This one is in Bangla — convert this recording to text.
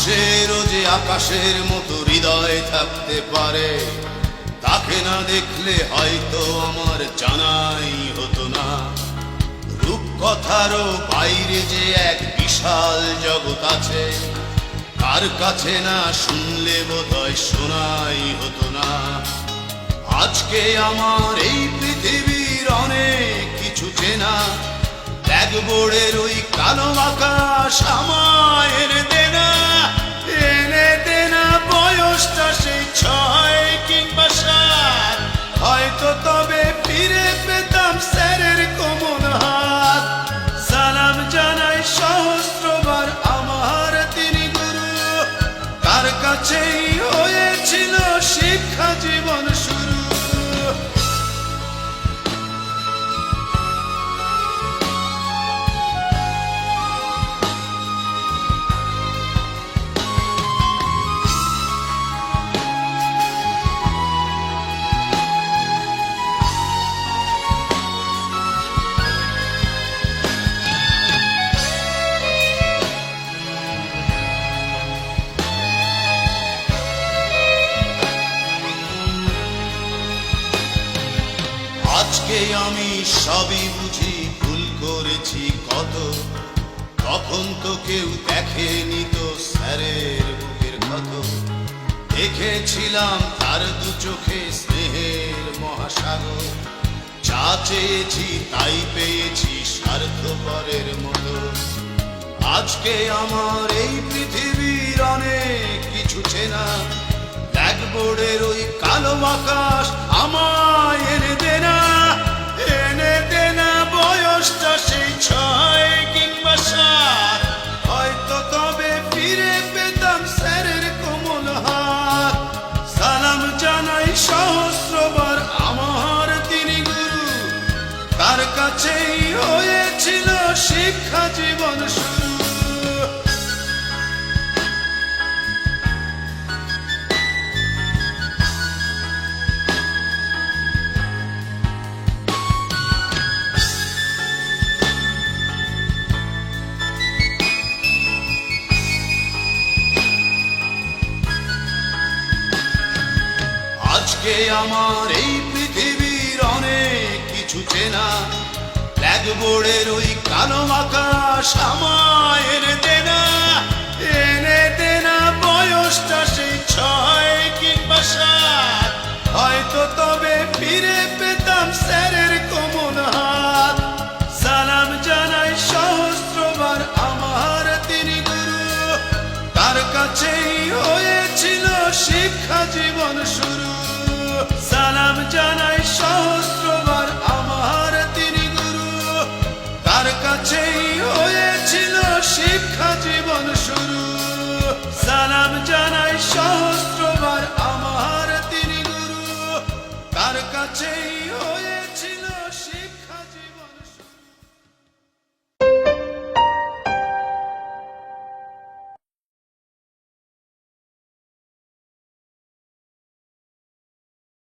মানুষেরও যে আকাশের মতো হৃদয় থাকতে পারে, তাকে না দেখলে হয়তো আমার জানাই হতো না। রূপকথারও বাইরে যে এক বিশাল জগৎ আছে, কার কাছে না শুনলে বোধহয় শোনাই হতো না। আজকে আমার এই পৃথিবীর অনেক কিছু চেনা, ব্ল্যাকবোর্ডের ওই কালো আকাশ আমায় এনে দেনা, এনে দেনা। বয়সটা সেই 6 কিংবা 7, হয়তো তবে ফিরে পেতাম স্যারের কোমল হাত। সালাম জানাই সহস্রবার আমার তিনি গুরু, তার কাছেই হয়েছিল শিক্ষা জীবন শুরু। আজকে আমি সবই বুঝি, ভুল করেছি কত। তখন তো কেউ দেখেনি তো স্যারের বুকের ক্ষত। দেখেছিলাম তার দু চোখে স্নেহের মহাসাগর, যা চেয়েছি তাই পেয়েছি স্বার্থপরের মতো। আজকে আমার এই পৃথিবীর অনেক কিছু চেনা, ব্ল্যাকবোর্ডের ওই কালো আকাশ আমায় এনে দেনা, এনে দেনা। বয়সটা সেই 6 কিংবা 7, হয়তো তবে ফিরে পেতাম স্যারের কোমল হাত। সালাম জানাই সহস্রবার আমার তিনি গুরু, তার কাছেই হয়েছিল শিক্ষা জীবন শুরু। আজকে আমার এই পৃথিবীর অনেক কিছু চেনা, ব্ল্যাকবোর্ডের ওই কালো আকাশ আমায় এনে দেনা, এনে দেনা। বয়সটা সেই 6 কিংবা 7, হয়তো তবে ফিরে পেতাম স্যারের কোমল হাত। সালাম জানাই সহস্রবার আমার তিনি গুরু, তার কাছেই হয়েছিল শিক্ষা জীবন শুরু। সালাম জানাই সহস্রবার আমার তিনি গুরু, তার কাছেই হয়েছিল শিক্ষা জীবন শুরু। সালাম জানাই সহস্রবার আমার তিনি গুরু, তার কাছেই